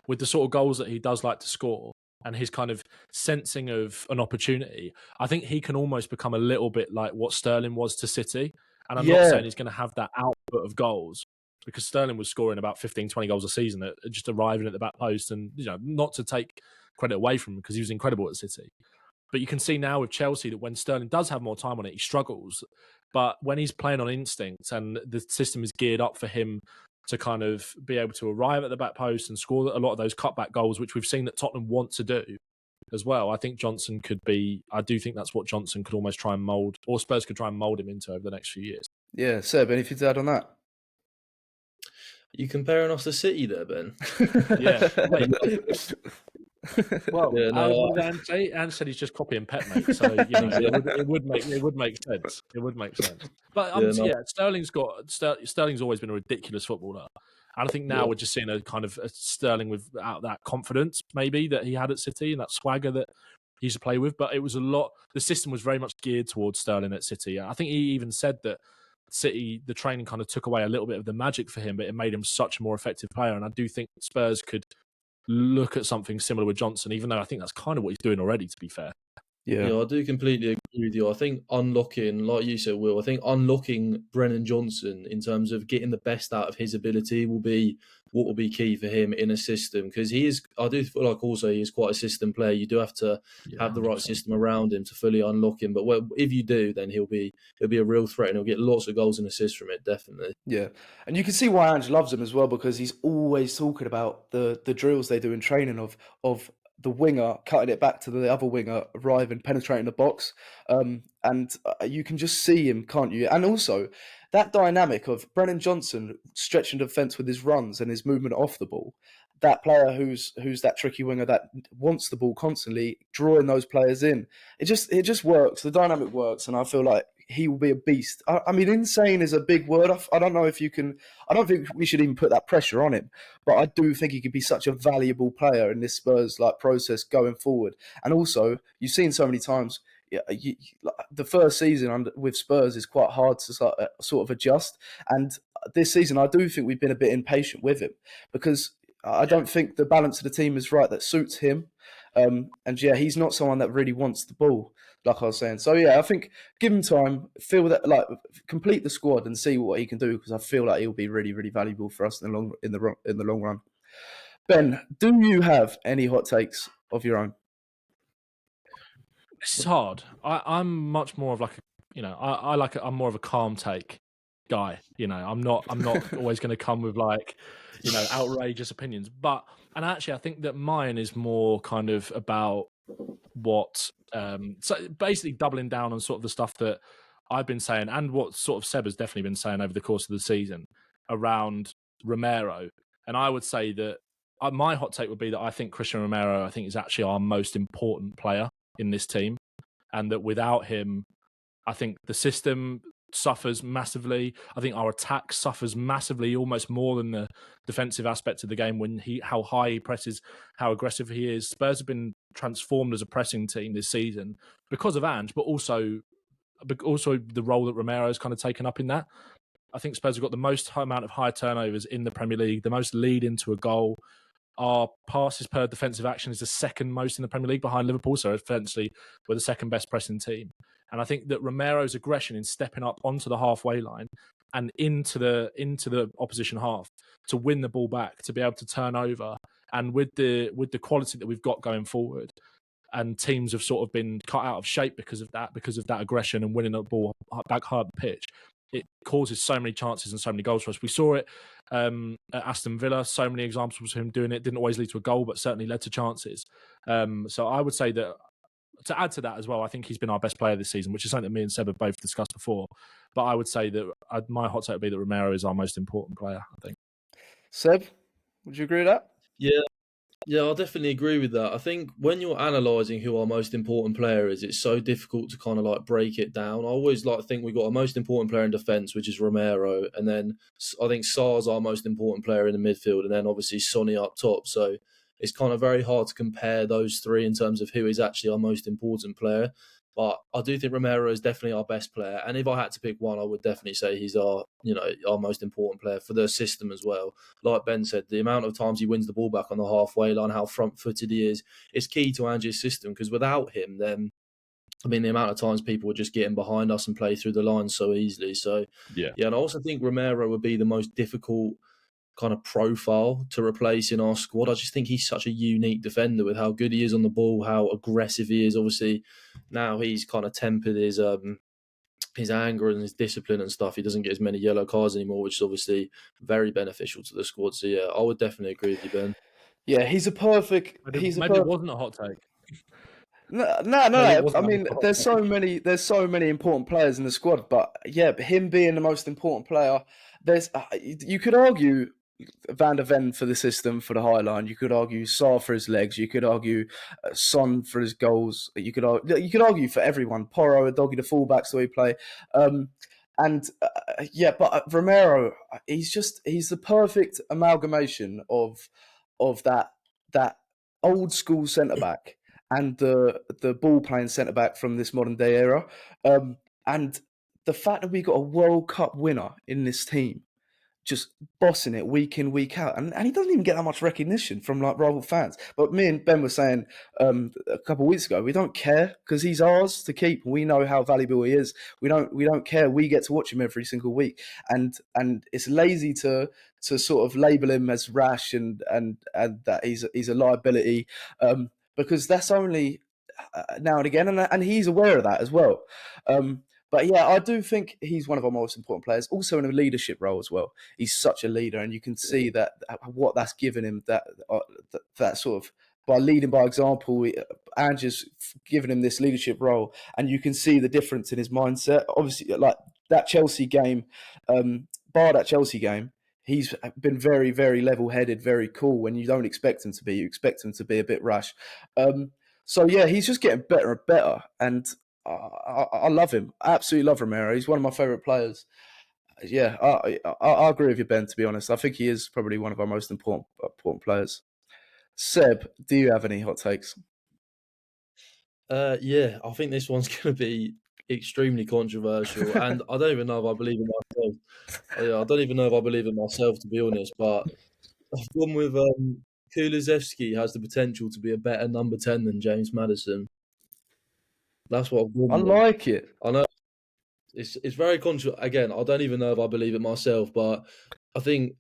with the sort of goals that he does like to score and his kind of sensing of an opportunity, I think he can almost become a little bit like what Sterling was to City. And I'm not saying he's going to have that output of goals, because Sterling was scoring about 15, 20 goals a season at just arriving at the back post. And, not to take credit away from him, because he was incredible at City. But you can see now with Chelsea that when Sterling does have more time on it, he struggles. But when he's playing on instinct and the system is geared up for him to kind of be able to arrive at the back post and score a lot of those cutback goals, which we've seen that Tottenham want to do as well, I think Johnson could be, I do think that's what Johnson could almost try and mould, or Spurs could try and mould him into over the next few years. Yeah, Seb, anything to add on that? You comparing us to City there, Ben? Yeah. Well, what did Ange say? Ange said he's just copying Pep, mate. So it would make sense. It would make sense. But Sterling's always been a ridiculous footballer, and I think now we're just seeing a kind of a Sterling without that confidence, maybe, that he had at City and that swagger that he used to play with. But it was a lot. The system was very much geared towards Sterling at City. I think he even said that City, the training kind of took away a little bit of the magic for him, but it made him such a more effective player. And I do think Spurs could look at something similar with Johnson, even though I think that's kind of what he's doing already, to be fair. Yeah, I do completely agree with you. I think unlocking, like you said, Will, I think unlocking Brennan Johnson in terms of getting the best out of his ability will be what will be key for him in a system, because I do feel like also he is quite a system player. You do have to have the right 100%. System around him to fully unlock him. But if you do, then he'll be a real threat, and he'll get lots of goals and assists from it, definitely. Yeah, and you can see why Ange loves him as well, because he's always talking about the drills they do in training of the winger cutting it back to the other winger, arriving, penetrating the box. And you can just see him, can't you? And also that dynamic of Brennan Johnson stretching the defence with his runs and his movement off the ball, that player who's that tricky winger that wants the ball constantly, drawing those players in. It just works. The dynamic works, and I feel like he will be a beast. I mean, insane is a big word. I don't know if you can. I don't think we should even put that pressure on him. But I do think he could be such a valuable player in this Spurs process going forward. And also, you've seen so many times. The first season with Spurs is quite hard to sort of adjust. And this season, I do think we've been a bit impatient with him, because I don't think the balance of the team is right that suits him. And he's not someone that really wants the ball, like I was saying. So I think give him time, feel that, complete the squad and see what he can do, because I feel like he'll be really, really valuable for us in the long run. Ben, do you have any hot takes of your own? It's hard. I'm much more of I'm more of a calm take guy. I'm not always going to come with outrageous opinions. And actually, I think that mine is more kind of about what, so basically doubling down on sort of the stuff that I've been saying and what sort of Seb has definitely been saying over the course of the season around Romero. And I would say that my hot take would be that I think Christian Romero, I think, is actually our most important player in this team. And that without him, I think the system suffers massively. I think our attack suffers massively, almost more than the defensive aspect of the game, when how high he presses, how aggressive he is. Spurs have been transformed as a pressing team this season because of Ange, but also the role that Romero has kind of taken up in that. I think Spurs have got the most amount of high turnovers in the Premier League, the most lead into a goal. Our passes per defensive action is the second most in the Premier League, behind Liverpool. So essentially, we're the second best pressing team. And I think that Romero's aggression in stepping up onto the halfway line and into the opposition half to win the ball back, to be able to turn over, and with the quality that we've got going forward, and teams have sort of been cut out of shape because of that aggression and winning the ball back hard pitch. It causes so many chances and so many goals for us. We saw it at Aston Villa, so many examples of him doing it. Didn't always lead to a goal, but certainly led to chances. So I would say that to add to that as well, I think he's been our best player this season, which is something that me and Seb have both discussed before. But I would say that my hot take would be that Romero is our most important player, I think. Seb, would you agree with that? Yeah, I'll definitely agree with that. I think when you're analysing who our most important player is, it's so difficult to kind of like break it down. I always like to think we've got our most important player in defence, which is Romero, and then I think Sarr's our most important player in the midfield, and then obviously Sonny up top. So it's kind of very hard to compare those three in terms of who is actually our most important player. But I do think Romero is definitely our best player, and if I had to pick one, I would definitely say he's our most important player for the system as well. Like Ben said, the amount of times he wins the ball back on the halfway line, how front-footed he is key to Ange's system. Because without him, then the amount of times people would just get in behind us and play through the lines so easily. So and I also think Romero would be the most difficult kind of profile to replace in our squad. I just think he's such a unique defender with how good he is on the ball, how aggressive he is. Obviously, now he's kind of tempered his anger and his discipline and stuff. He doesn't get as many yellow cards anymore, which is obviously very beneficial to the squad. So yeah, I would definitely agree with you, Ben. Yeah, he's a perfect. Maybe it wasn't a hot take. No. I mean, there's so many important players in the squad, but yeah, him being the most important player, you could argue Van der Ven for the system, for the high line. You could argue Sarr for his legs. You could argue Son for his goals. You could argue for everyone. Porro, Doggy, the fullbacks the way he play. But Romero, he's the perfect amalgamation of that old school centre back and the ball playing centre back from this modern day era, and the fact that we got a World Cup winner in this team, just bossing it week in, week out. And he doesn't even get that much recognition from like rival fans. But me and Ben were saying a couple of weeks ago, we don't care because he's ours to keep. We know how valuable he is. We don't care. We get to watch him every single week. And it's lazy to sort of label him as rash and that he's a liability, because that's only now and again. And he's aware of that as well. But yeah, I do think he's one of our most important players. Also in a leadership role as well. He's such a leader, and you can see that what that's given him. That sort of by leading by example, Ange's given him this leadership role, and you can see the difference in his mindset. Obviously, like that Chelsea game, bar that Chelsea game, he's been very, very level-headed, very cool. When you don't expect him to be, you expect him to be a bit rash. So yeah, he's just getting better and better, and I love him. I absolutely love Romero. He's one of my favourite players. Yeah, I agree with you, Ben, to be honest. I think he is probably one of our most important players. Seb, do you have any hot takes? Yeah, I think this one's going to be extremely controversial, and I don't even know if I believe in myself. I don't even know if I believe in myself, to be honest, but I've gone with Kulusevski has the potential to be a better number 10 than James Maddison. That's what I've gone with. I like it. I know it's very controversial. Again, I don't even know if I believe it myself, but I think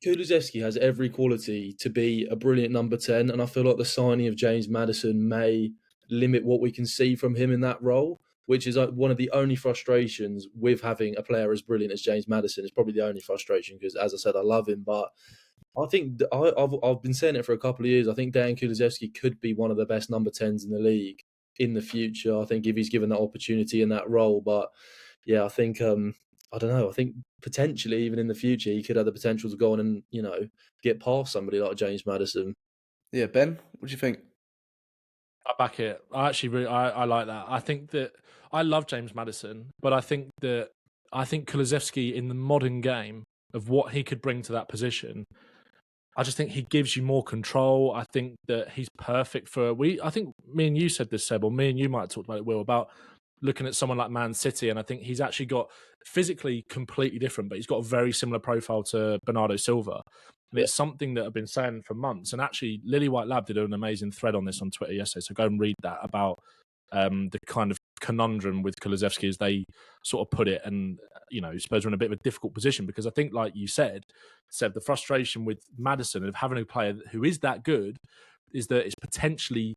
Kulusevski has every quality to be a brilliant number 10, and I feel like the signing of James Maddison may limit what we can see from him in that role, which is one of the only frustrations with having a player as brilliant as James Maddison. It's probably the only frustration because, as I said, I love him, but I think I've been saying it for a couple of years. I think Dejan Kulusevski could be one of the best number 10s in the league in the future. I think if he's given that opportunity in that role, but yeah, I think I don't know. I think potentially even in the future he could have the potential to go on and get past somebody like James Maddison. Yeah, Ben, what do you think? I back it. I actually really I like that. I think that I love James Maddison, but I think Kulusevski in the modern game of what he could bring to that position, I just think he gives you more control. I think that he's perfect for I think me and you said this, Seb, or me and you might have talked about it, Will, about looking at someone like Man City, and I think he's actually got physically completely different, but he's got a very similar profile to Bernardo Silva. And it's something that I've been saying for months. And actually, Lily White Lab did an amazing thread on this on Twitter yesterday. So go and read that about the kind of conundrum with Kulusevski as they sort of put it. And, Spurs are in a bit of a difficult position because I think, like you said, Seb, the frustration with Maddison of having a player who is that good is that it's potentially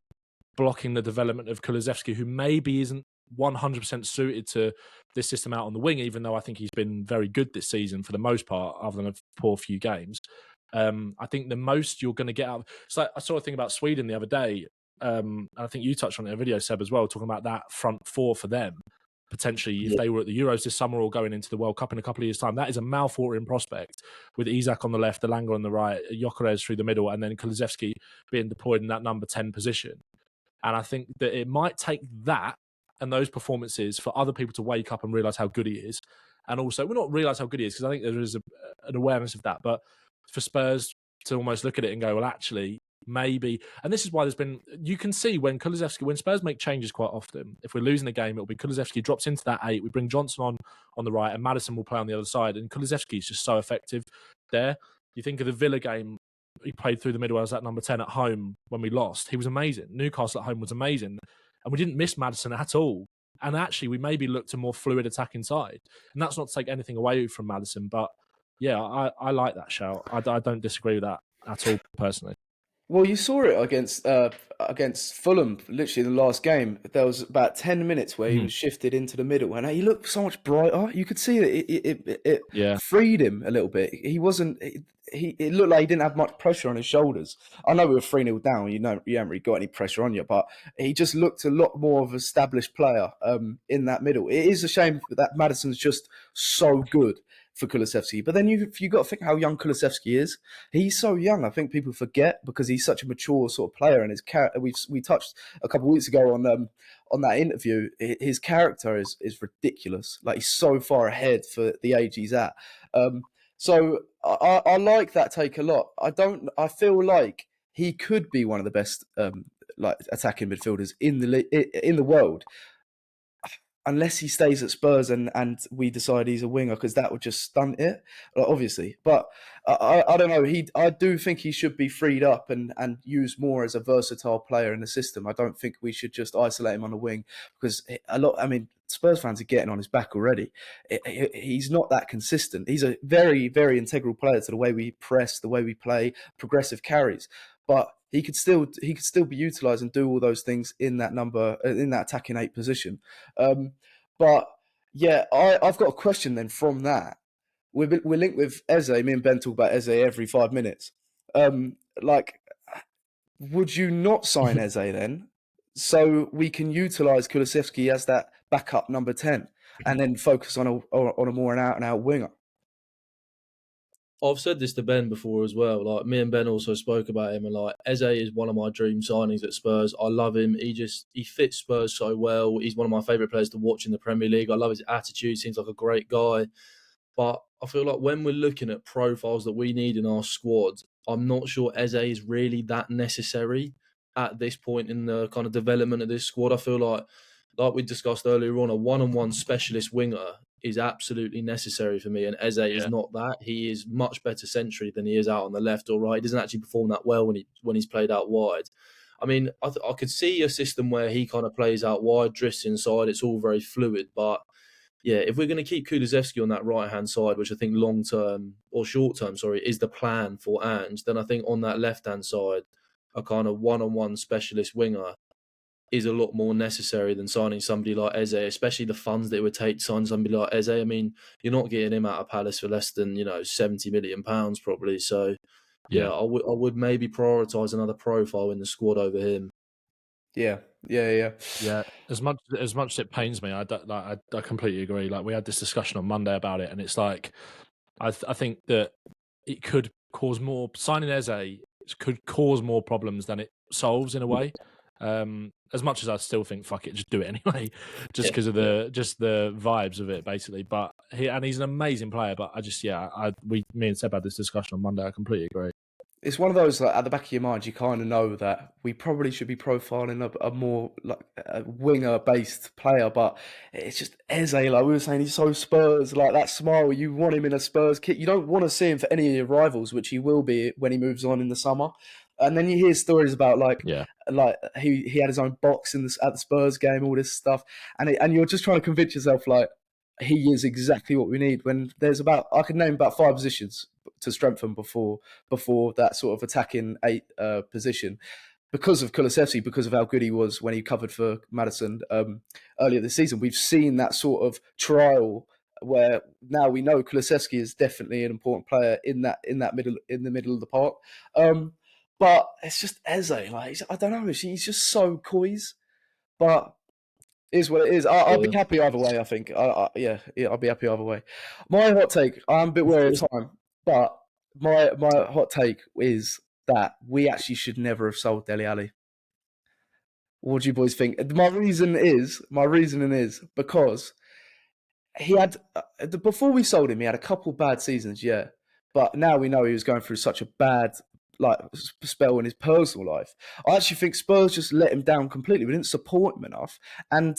blocking the development of Kulusevski, who maybe isn't 100% suited to this system out on the wing, even though I think he's been very good this season for the most part, other than a poor few games. I think the most you're going to get out. So I saw a thing about Sweden the other day. and I think you touched on it in a video, Seb, as well, talking about that front four for them. Potentially, if they were at the Euros this summer or going into the World Cup in a couple of years' time, that is a mouth-watering prospect with Isak on the left, Elanga on the right, Gyökeres through the middle, and then Kulusevski being deployed in that number 10 position. And I think that it might take that and those performances for other people to wake up and realise how good he is. And also, we'll not realise how good he is because I think there is an awareness of that. But for Spurs to almost look at it and go, well, actually, maybe, and this is why there's been, you can see when Spurs make changes quite often, if we're losing a game, it'll be Kulusevski drops into that 8, we bring Johnson on the right and Maddison will play on the other side, and Kulusevski is just so effective there. You think of the Villa game, he played through the middle as that number 10 at home when we lost. He was amazing. Newcastle at home was amazing. And we didn't miss Maddison at all. And actually, we maybe looked a more fluid attacking side. And that's not to take anything away from Maddison, but yeah, I like that shout. I don't disagree with that at all, personally. Well, you saw it against Fulham, literally in the last game. There was about 10 minutes where he was shifted into the middle, and he looked so much brighter. You could see that it freed him a little bit. He wasn't. It looked like he didn't have much pressure on his shoulders. I know we were 3-0 down. You haven't really got any pressure on you, but he just looked a lot more of an established player in that middle. It is a shame that Maddison's just so good for Kulusevski. But then you got to think how young Kulusevski is. He's so young. I think people forget because he's such a mature sort of player, and his character. We touched a couple of weeks ago on that interview. His character is ridiculous. Like, he's so far ahead for the age he's at. So I like that take a lot. I feel like he could be one of the best attacking midfielders in the world. Unless he stays at Spurs and we decide he's a winger, because that would just stunt it, obviously. But I don't know. I do think he should be freed up and used more as a versatile player in the system. I don't think we should just isolate him on the wing, because Spurs fans are getting on his back already. He's not that consistent. He's a very, very integral player to the way we press, the way we play, progressive carries. But he could still be utilised and do all those things in that attacking 8 position. But yeah, I've got a question then from that. We're linked with Eze. Me and Ben talk about Eze every 5 minutes. Would you not sign Eze then, so we can utilise Kulusevski as that backup number 10, and then focus on a more an out-and-out winger? I've said this to Ben before as well. Like, me and Ben also spoke about him, and like, Eze is one of my dream signings at Spurs. I love him. He fits Spurs so well. He's one of my favourite players to watch in the Premier League. I love his attitude. Seems like a great guy. But I feel like when we're looking at profiles that we need in our squad, I'm not sure Eze is really that necessary at this point in the kind of development of this squad. I feel like we discussed earlier on, a one-on-one specialist winger is absolutely necessary for me, and Eze is not that. He is much better centrally than he is out on the left or right. He doesn't actually perform that well when he's played out wide. I mean, I could see a system where he kind of plays out wide, drifts inside. It's all very fluid, but yeah, if we're going to keep Kulusevski on that right-hand side, which I think short-term, is the plan for Ange, then I think on that left-hand side, a kind of one-on-one specialist winger is a lot more necessary than signing somebody like Eze, especially the funds that it would take to sign somebody like Eze. I mean, you're not getting him out of Palace for less than, £70 million probably. So, yeah, I would maybe prioritise another profile in the squad over him. Yeah. As much as it pains me, I completely agree. Like, we had this discussion on Monday about it, and it's like, I think that it could cause more. Signing Eze could cause more problems than it solves in a way. As much as I still think, fuck it, just do it anyway, just because of the vibes of it, basically. But he's an amazing player. But me and Seb had this discussion on Monday. I completely agree. It's one of those, like, at the back of your mind, you kind of know that we probably should be profiling a more like a winger-based player, but it's just Eze, like we were saying, he's so Spurs, like that smile. You want him in a Spurs kit. You don't want to see him for any of your rivals, which he will be when he moves on in the summer. And then you hear stories about like he had his own box at the Spurs game, all this stuff, and you're just trying to convince yourself like he is exactly what we need. When I could name about 5 positions to strengthen before that sort of attacking 8 position, because of Kulusevski, because of how good he was when he covered for Maddison earlier this season. We've seen that sort of trial where now we know Kulusevski is definitely an important player in the middle of the park. But it's just Eze. Like, I don't know. He's just so coys. But it is what it is. I'll be happy either way, I think. Yeah, I'll be happy either way. My hot take, I'm a bit wary of time, but my hot take is that we actually should never have sold Dele Alli. What do you boys think? My reasoning is because he had, before we sold him, he had a couple bad seasons, yeah. But now we know he was going through such a bad spell in his personal life. I actually think Spurs just let him down completely. We didn't support him enough, and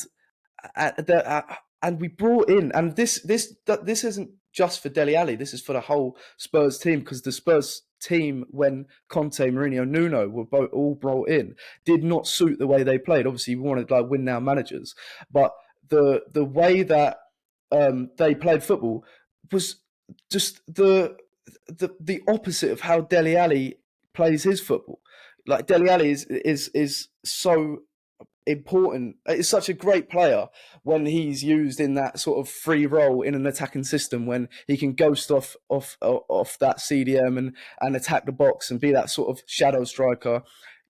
we brought in, and this isn't just for Dele Alli. This is for the whole Spurs team, because the Spurs team, when Conte, Mourinho, Nuno were all brought in, did not suit the way they played. Obviously, we wanted win now managers, but the way that they played football was just the opposite of how Dele Alli plays his football. Like, Dele Alli is so important. It's such a great player when he's used in that sort of free role in an attacking system, when he can ghost off that CDM and attack the box and be that sort of shadow striker.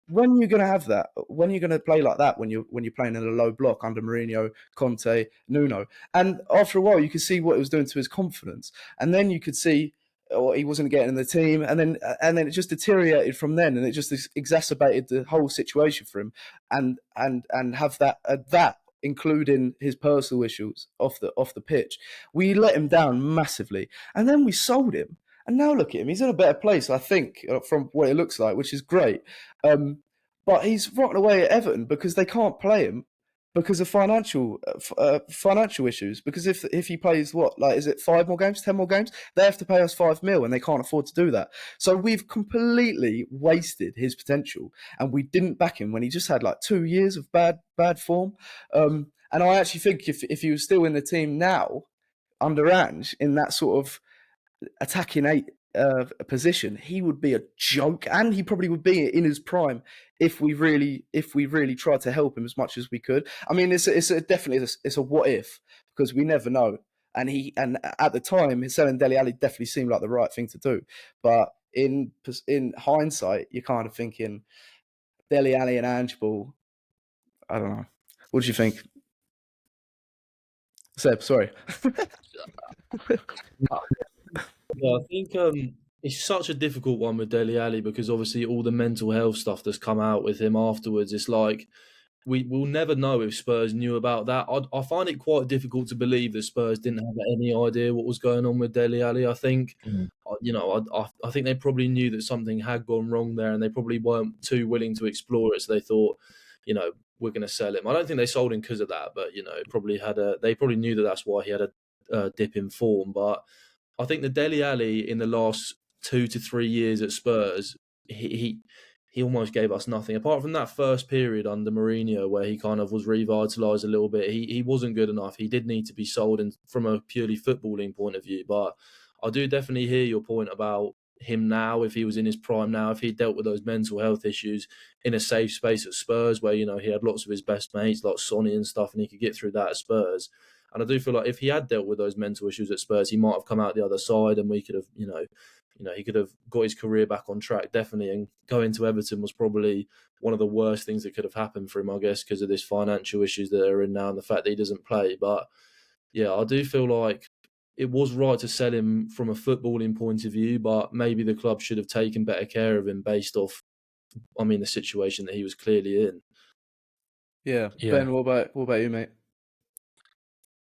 When you're going to have that? When are you going to play like that when you're playing in a low block under Mourinho, Conte, Nuno? And after a while, you could see what it was doing to his confidence, and then you could see he wasn't getting in the team, and then it just deteriorated from then, and it just exacerbated the whole situation for him, and have that including his personal issues off the pitch. We let him down massively, and then we sold him. And now look at him; he's in a better place, I think, from what it looks like, which is great. But he's rotting away at Everton because they can't play him because of financial issues. Because if he plays is it 5 more games, 10 more games, they have to pay us $5 million, and they can't afford to do that. So we've completely wasted his potential, and we didn't back him when he just had 2 years of bad form. And I actually think if he was still in the team now under Ange in that sort of attacking 8 position, he would be a joke, and he probably would be in his prime if we really tried to help him as much as we could. I mean, it's definitely a what if, because we never know. And at the time, selling Dele Alli definitely seemed like the right thing to do. But in hindsight, you're kind of thinking Dele Alli and Ange Ball. I don't know. What do you think, Seb? Sorry. Yeah, I think it's such a difficult one with Dele Alli, because obviously all the mental health stuff that's come out with him afterwards, it's like we'll never know if Spurs knew about that. I find it quite difficult to believe that Spurs didn't have any idea what was going on with Dele Alli. I think, I think they probably knew that something had gone wrong there, and they probably weren't too willing to explore it. So they thought, we're going to sell him. I don't think they sold him because of that, but they probably knew that that's why he had a dip in form. But I think the Dele Alli in the last 2 to 3 years at Spurs, he almost gave us nothing. Apart from that first period under Mourinho where he kind of was revitalised a little bit, he wasn't good enough. He did need to be sold from a purely footballing point of view. But I do definitely hear your point about him now, if he was in his prime now, if he dealt with those mental health issues in a safe space at Spurs where, he had lots of his best mates like Sonny and stuff, and he could get through that at Spurs. And I do feel like if he had dealt with those mental issues at Spurs, he might have come out the other side, and we could have, he could have got his career back on track, definitely. And going to Everton was probably one of the worst things that could have happened for him, I guess, because of this financial issues that are in now and the fact that he doesn't play. But yeah, I do feel like it was right to sell him from a footballing point of view, but maybe the club should have taken better care of him based off, the situation that he was clearly in. Yeah. Ben, what about you, mate?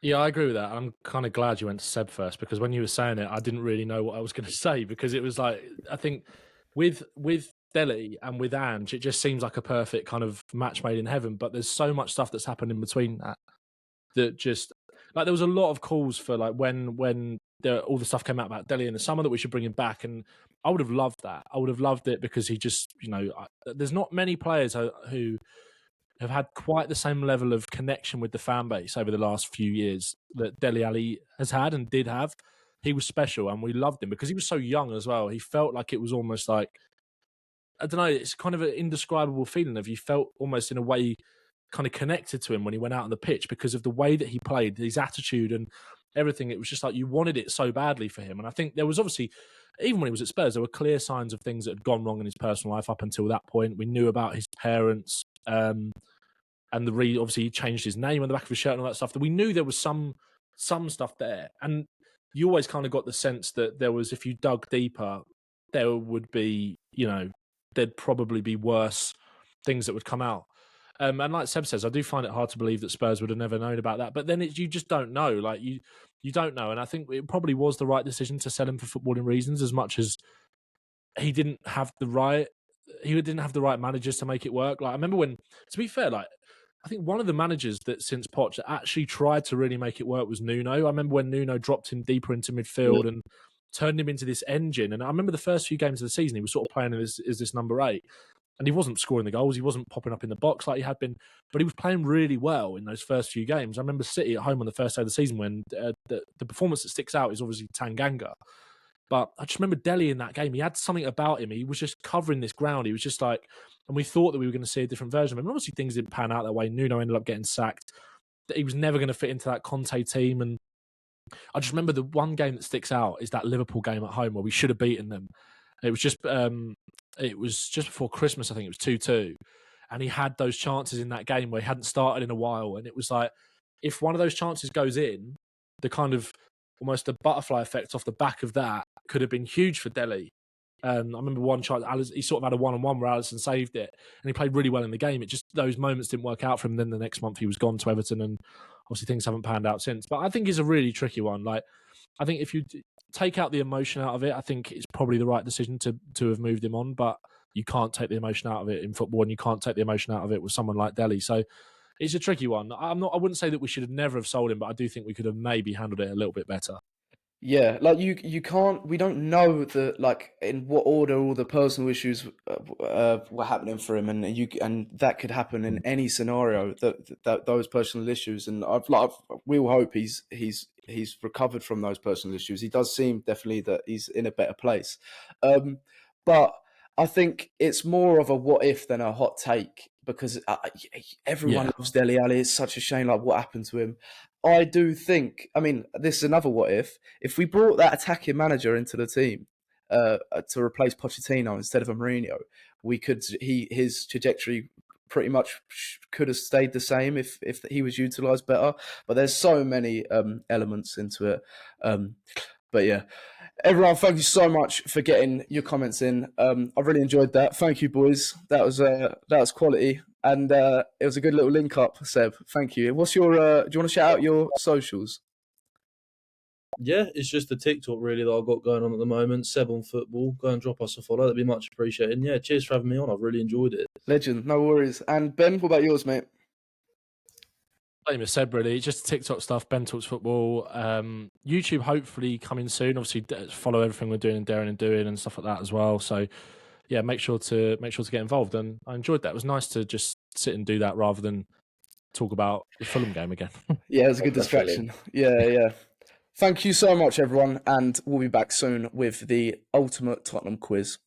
Yeah, I agree with that. I'm kind of glad you went to Seb first, because when you were saying it, I didn't really know what I was going to say, because it was like, I think with Dele and with Ange, it just seems like a perfect kind of match made in heaven. But there's so much stuff that's happened in between that just, like, there was a lot of calls for when all the stuff came out about Dele in the summer that we should bring him back, and I would have loved that. I would have loved it because he just, there's not many players who have had quite the same level of connection with the fan base over the last few years that Dele Alli has had and did have. He was special, and we loved him because he was so young as well. He felt like it was almost like, I don't know, it's kind of an indescribable feeling of you felt almost in a way kind of connected to him when he went out on the pitch because of the way that he played, his attitude, and everything. It was just like you wanted it so badly for him. And I think there was obviously, even when he was at Spurs, there were clear signs of things that had gone wrong in his personal life up until that point. We knew about his parents, and obviously he changed his name on the back of his shirt and all that stuff. We knew there was some stuff there, and you always kind of got the sense that there was, if you dug deeper, there would be, there'd probably be worse things that would come out. And like Seb says, I do find it hard to believe that Spurs would have never known about that. But then you just don't know. Like you don't know. And I think it probably was the right decision to sell him for footballing reasons, as much as he didn't have the right managers to make it work. Like I remember when, to be fair, like I think one of the managers that since Poch actually tried to really make it work was Nuno. I remember when Nuno dropped him deeper into midfield and turned him into this engine. And I remember the first few games of the season, he was sort of playing as this number 8. And he wasn't scoring the goals. He wasn't popping up in the box like he had been. But he was playing really well in those first few games. I remember City at home on the first day of the season when the performance that sticks out is obviously Tanganga. But I just remember Dele in that game. He had something about him. He was just covering this ground. He was just like, and we thought that we were going to see a different version of him. And obviously things didn't pan out that way. Nuno ended up getting sacked. He was never going to fit into that Conte team. And I just remember the one game that sticks out is that Liverpool game at home where we should have beaten them. It was just before Christmas, I think it was 2-2. And he had those chances in that game where he hadn't started in a while. And it was like, if one of those chances goes in, the kind of almost the butterfly effect off the back of that could have been huge for Dele. I remember one chance, he sort of had a one-on-one where Alisson saved it. And he played really well in the game. It just, those moments didn't work out for him. Then the next month he was gone to Everton, and obviously things haven't panned out since. But I think it's a really tricky one. Like, I think if you take out the emotion out of it, I think it's probably the right decision to have moved him on. But you can't take the emotion out of it in football, and you can't take the emotion out of it with someone like Dele. So it's a tricky one. I wouldn't say that we should have never have sold him, but I do think we could have maybe handled it a little bit better. Yeah, like you can't. We don't know in what order all the personal issues were happening for him, and that could happen in any scenario. That those personal issues, and we all hope he's recovered from those personal issues. He does seem definitely that he's in a better place, but I think it's more of a what if than a hot take, because everyone loves Dele Alli. It's such a shame, like what happened to him. I do think, I mean, this is another what if. If we brought that attacking manager into the team to replace Pochettino instead of a Mourinho, his trajectory pretty much could have stayed the same if he was utilised better. But there's so many elements into it. But yeah, everyone, thank you so much for getting your comments in. I really enjoyed that. Thank you, boys. That was quality. And it was a good little link up, Seb. Thank you. What's your? Do you want to shout out your socials? Yeah, it's just the TikTok really that I've got going on at the moment. SebOnFootball. Go and drop us a follow. That'd be much appreciated. And yeah, cheers for having me on. I've really enjoyed it. Legend. No worries. And Ben, what about yours, mate? Same as Seb, really. Just TikTok stuff. Ben Talks Football. YouTube hopefully coming soon. Obviously, follow everything we're doing and daring and doing and stuff like that as well. So yeah, make sure to get involved. And I enjoyed that. It was nice to just sit and do that rather than talk about the Fulham game again. Yeah, it was a good distraction. Yeah. Thank you so much, everyone. And we'll be back soon with the ultimate Tottenham quiz.